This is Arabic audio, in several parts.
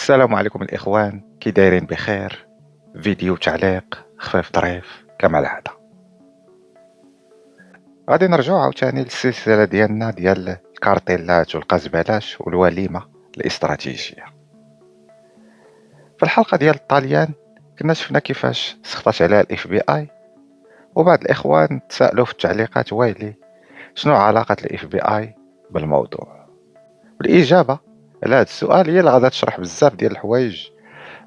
السلام عليكم الإخوان، كي دايرين بخير؟ فيديو تعليق خفيف ظريف كما العادة. غادي نرجعو عاوتاني للسلسلة ديالنا ديال الكارتيلات والقزبلات والوليمة الاستراتيجية. في الحلقة ديال الطاليان كنا شفنا كيفاش سخطت عليها الاف بي اي، وبعض الإخوان تساءلوا في التعليقات: ويلي شنو علاقة الاف بي اي بالموضوع؟ والإجابة على هذا السؤال هي اللي غادا تشرح بزاف ديال الحوايج،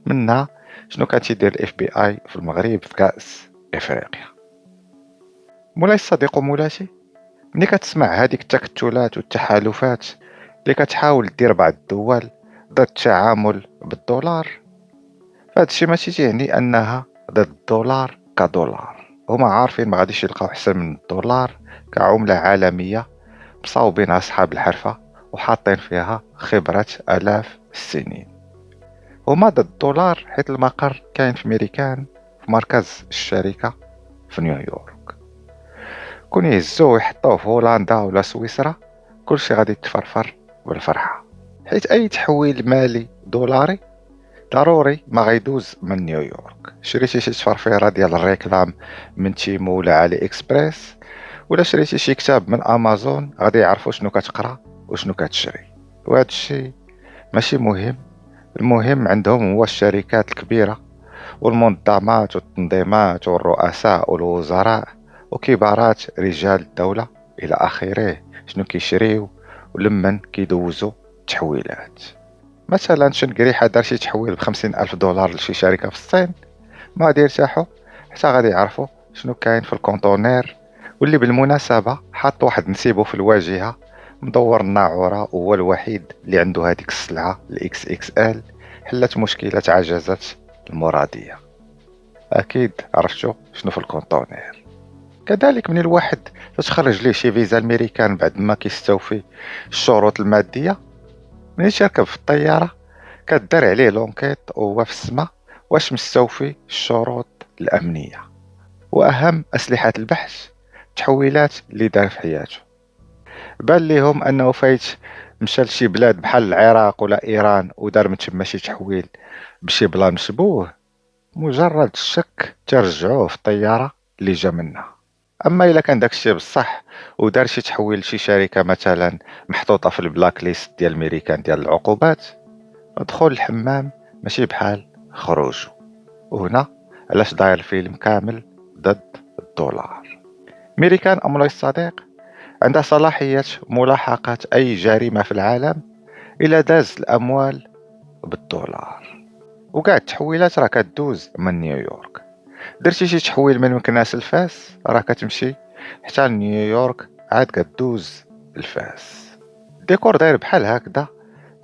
منها شنو كان تيدير الاف بي اي في المغرب في كأس افريقيا. مولاي الصديق ومولاتي، ملي كتسمع هذيك التكتلات والتحالفات اللي كتحاول دير بعض الدول ضد التعامل بالدولار، فهاد الشيء ماشي تيعني انها ضد الدولار كدولار. هما عارفين ما غاديش يلقاو احسن من الدولار كعملة عالمية، مصاوبين اصحاب الحرفة وحاطين فيها خبرة الاف السنين. هما ضد الدولار حيت المقر كاين في ميريكان، في مركز الشركة في نيويورك. كون يهزوه ويحطوه في هولندا ولا سويسرا كلشي غادي يتفرفر بالفرحة، حيت اي تحويل مالي دولاري ضروري ما غيدوز من نيويورك. شريتي شي تفرفيرة ديال الريكلام من تيمو ولا علي اكسبريس، ولا شريتي شي كتاب من امازون، غادي يعرفوا شنو كتقرا وشنو كتشري. وهذا الشيء ماشي مهم. المهم عندهم هو الشركات الكبيرة والمنظمات والتنظيمات والرؤساء والوزراء وكبارات رجال الدولة إلى آخره شنو كيشريو ولمن كيدوزو تحويلات. مثلا شنقريحة دار شي تحويل ب50,000 دولار لشي شركة في الصين، ما غادي يرتاحوا حتى غادي يعرفوا شنو كاين في الكونتونير، واللي بالمناسبة حط واحد نسيبه في الواجهة مدور الناعورة، وهو الوحيد اللي عنده هذيك السلعة الاكس اكس ال. حلت مشكلة عجزات المرادية. اكيد عرفتوا شنو في الكونتونير. كذلك من الواحد تتخرج ليه شي فيزا الميريكان بعد ما كيستوفي الشروط المادية، ملي تركب في الطيارة كدار عليه لونكيت وهو في السما واش مستوفي الشروط الأمنية وأهم أسلحة البحث التحويلات اللي دار في حياته. بان ليهم أنه فايت مشى لشي بلاد بحال العراق ولا إيران ودار من تما شي تحويل بشي بلا مشبوه، مجرد الشك ترجعوه في الطيارة اللي جا منها. اما الا كان داكشي بصح ودار شي تحويل لشي شركة مثلا محطوطة في البلاك ليست ديال الميريكان ديال العقوبات، دخول الحمام ماشي بحال خروجه. وهنا علاش داير الفيلم كامل ضد الدولار. ميريكان مولاي الصديق عندها صلاحية ملاحقة اي جريمة في العالم الى داز الاموال بالدولار، وكاع التحويلات راه كدوز من نيويورك. درتي شي تحويل من مكناس الفاس راه كتمشي حتى لنيويورك عاد كدوز الفاس. الديكور داير بحال هكذا.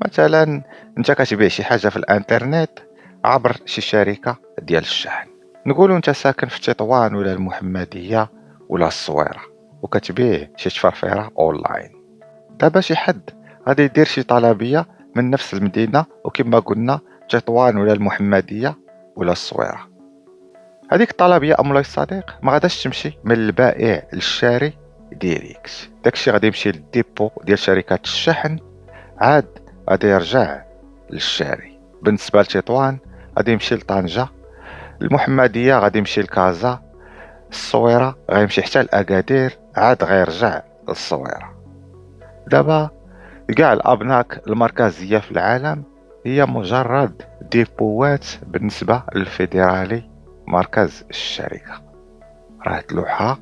مثلا انت كتبيع شي حاجه في الانترنت عبر شي شركه ديال الشحن، نقولوا انت ساكن في تطوان ولا المحمديه ولا الصويره وكتبيع شي تفرفيره اونلاين. دابا شي حد غادي يدير شي طلبيه من نفس المدينه وكما قلنا تطوان ولا المحمديه ولا الصويره، هذيك الطلبيه مولاي الصديق ما غاداش تمشي من البائع للشاري ديريكت. داكشي غادي يمشي للديبو ديال شركات الشحن، عاد غادي يرجع للشاري. بالنسبه لتطوان غادي يمشي لطنجة، المحمديه غادي يمشي لكازا، الصويره غيمشي حتى لاكادير، عاد غيرجع للصويره. دابا كاع الابناك المركزيه في العالم هي مجرد ديبوات بالنسبه للفيدرالي مركز الشركه، راه تلوحها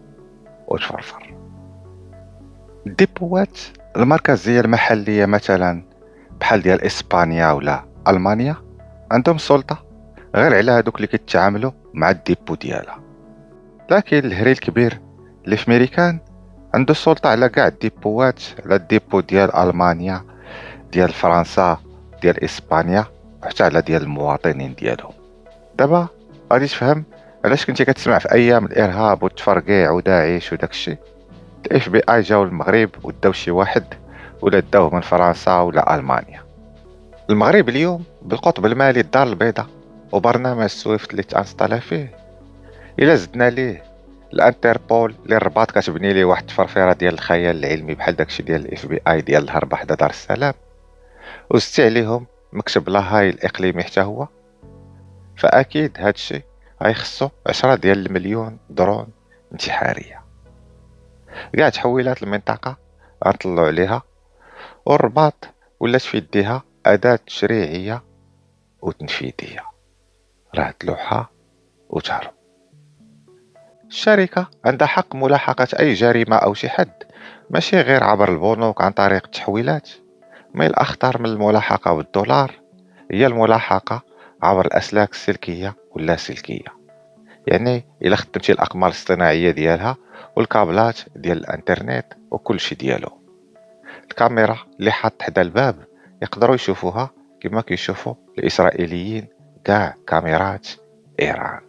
وتفرفر. الديبوات المركزيه المحليه مثلا بحال ديال اسبانيا ولا المانيا عندهم سلطه غير على هادوك اللي كيتعاملوا مع الديبو ديالها، لكن الهري الكبير اللي في ميريكان عنده السلطه على كاع الديبوات، على الديبو ديال المانيا، ديال فرنسا، ديال اسبانيا، وحتى على ديال المواطنين ديالهم. دابا غادي تفهم علاش كنتي كتسمع في ايام الارهاب والتفرقيع وداعش وداكشي الاف بي اي جاو للمغرب وداو شي واحد ولا داوه من فرنسا ولا المانيا. المغرب اليوم بالقطب المالي الدار البيضاء وبرنامج سويفت اللي تانستالا فيه، الا زدنا ليه الانتربول اللي الرباط كتبني ليه واحد التفرفيره ديال الخيال العلمي بحال داكشي ديال الاف بي اي ديال الهرب حدا دار السلام، وزدتي عليهم مكتب لاهاي الإقليمي حتى هو، فأكيد هادشي غيخصو 10 ديال المليون درون انتحارية. كاع تحويلات المنطقة غنطلعو عليها، والرباط ولات في يديها أداة تشريعية وتنفيذية، راه تلوحها وتهرب. الشركة عندها حق ملاحقة أي جريمة أو شي حد، ماشي غير عبر البنوك عن طريق التحويلات. من الأخطر من الملاحقة بالدولار هي الملاحقة عبر الأسلاك السلكية واللاسلكية. يعني إلا خدمتي الأقمار الاصطناعية ديالها والكابلات ديال الانترنت وكل شي ديالو، الكاميرا اللي حاط حدا الباب يقدروا يشوفوها كما كيشوفوا الإسرائيليين كاع كاميرات إيران.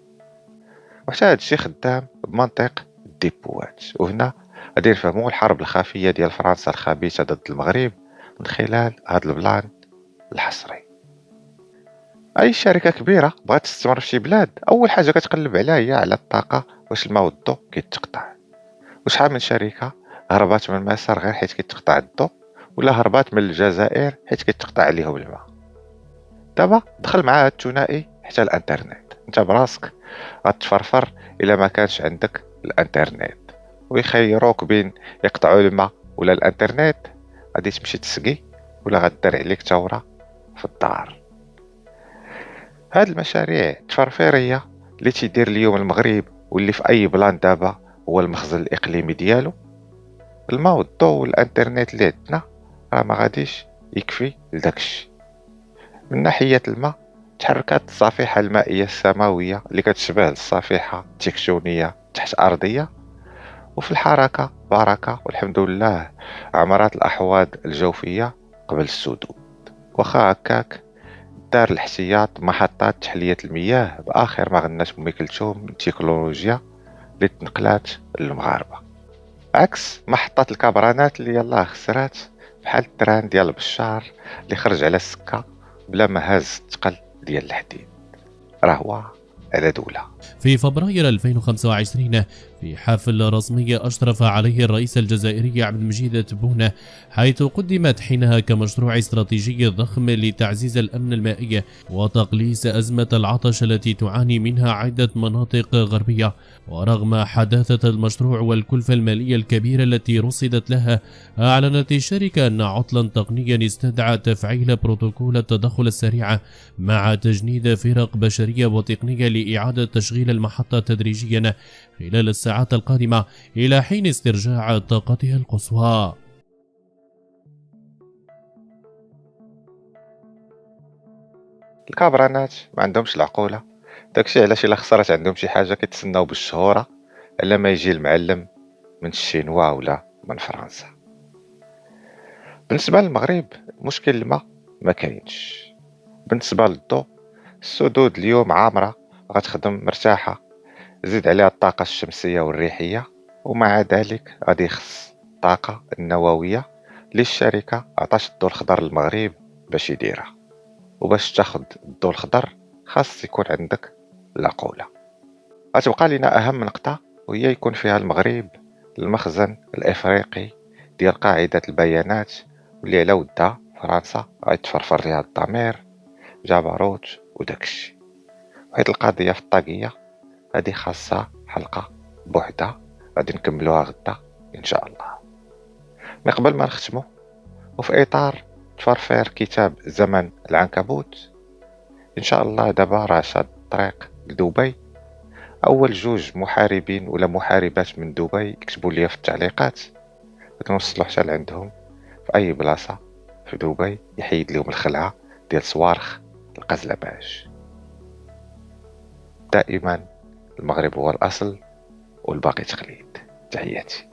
وحتى هادشي خدام بمنطق الديبوات. وهنا غادي نفهموا الحرب الخفية ديال فرنسا الخبيثة ضد المغرب من خلال هاد البلان الحصري. اي شركه كبيره بغات تستثمر في شي بلاد، اول حاجه كتقلب عليها هي على الطاقه، واش الماء والضوء كيتقطع. وشحال من شركه هربات من مصر غير حيت كيتقطع الضوء، ولا هربات من الجزائر حيت كيتقطع عليهم الماء. دابا دخل معاه الثنائي حتى الانترنت. انت براسك غتفرفر الا ما كانش عندك الانترنت، ويخيروك بين يقطعوا الماء ولا الانترنت، غادي تمشي تسقي ولا غدار عليك ثوره في الدار. هاد المشاريع التفرفيرية اللي تيدير اليوم المغرب واللي في اي بلان دابا هو المخزن الاقليمي ديالو، الماء والضوء والانترنت اللي عندنا راه ما غاديش يكفي لداكشي. من ناحية الماء، تحركات الصفيحة المائية السماوية اللي كتشبه الصفيحة التكتونية تحت أرضية، وفي الحركة بركة والحمد لله عمرات الأحواض الجوفية قبل السدود. واخا هكاك دار الاحتياط محطات تحلية المياه بآخر ما غنات أم كلثوم من التكنولوجيا اللي تنقلات للمغاربة، عكس محطات الكبرانات اللي يلاه خسرات، بحال التران ديال بشار اللي خرج على السكة بلا ما هاز الثقل ديال الحديد. راه هو على دولة. في فبراير 2025 في حفل رسمي أشرف عليه الرئيس الجزائري عبد المجيد تبونة، حيث قدمت حينها كمشروع استراتيجي ضخم لتعزيز الأمن المائي وتقليص أزمة العطش التي تعاني منها عدة مناطق غربية. ورغم حداثة المشروع والكلفة المالية الكبيرة التي رصدت لها، أعلنت الشركة أن عطلا تقنيا استدعى تفعيل بروتوكول التدخل السريع مع تجنيد فرق بشرية وتقنية لإعادة تشغيل المحطة تدريجيا خلال الساعات القادمة إلى حين استرجاع طاقتها القصوى. الكبرانات ما عندهمش العقولة، داكشي علاش الا خسرت عندهم شي حاجة كيتسناو بالشهورة الا ما يجي المعلم من الشينوا ولا من فرنسا. بالنسبة للمغرب مشكل الماء ما كاينش. بالنسبة للضوء، السدود اليوم عامرة غتخدم مرتاحة، زيد عليها الطاقة الشمسية والريحية، ومع ذلك غادي يخص الطاقة النووية اللي الشركة عطاش الضوء الخضر للمغرب باش يديرها. وباش تاخد الضوء الخضر خاص يكون عندك العقولة. غتبقى لنا أهم نقطة وهي يكون فيها المغرب المخزن الإفريقي ديال قاعدة البيانات، واللي على ودها فرنسا غيتفرفر ليها الضمير جبروت وداكشي. وحيت القضية في الطاقية هادي خاصها حلقة بوحدها غادي نكملوها غدا إن شاء الله. من قبل ما نختمو، وفي إطار تفرفير كتاب زمن العنكبوت، إن شاء الله دابا راه شاد الطريق لدبي. أول جوج محاربين ولا محاربات من دبي يكتبوا لي في التعليقات، كنوصلو حتى لعندهم في أي بلاصة في دبي، يحيد لهم الخلعة ديال صوارخ القزلباش. دائما المغرب هو الأصل والباقي تقليد. تحياتي.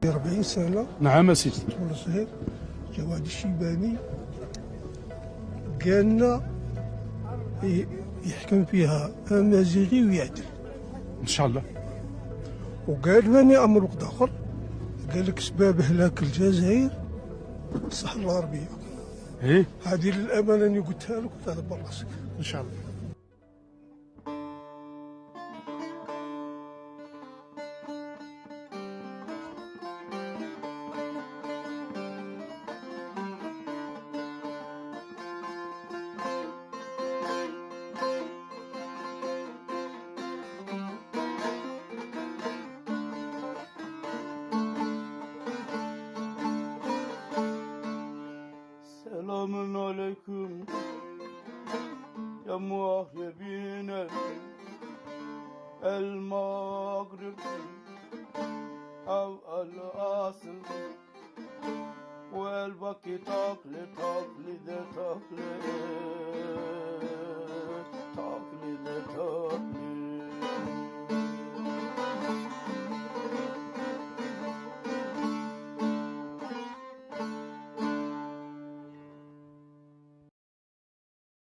في 40 سنة. نعم سيدي. طول صغير جواد الشيباني قالنا يحكم فيها أمازيغي ويعدل ان شاء الله. وقال لنا أمر وقت آخر، قال لك سباب هلاك الجزائر الصحراء الغربية. ايه هذه للأمانة اللي قلتها لك وتعرف براسك. ان شاء الله. يا مغربين المغرب أو الأصل والباقي تقليد تقليد تقليد تقليد تقليد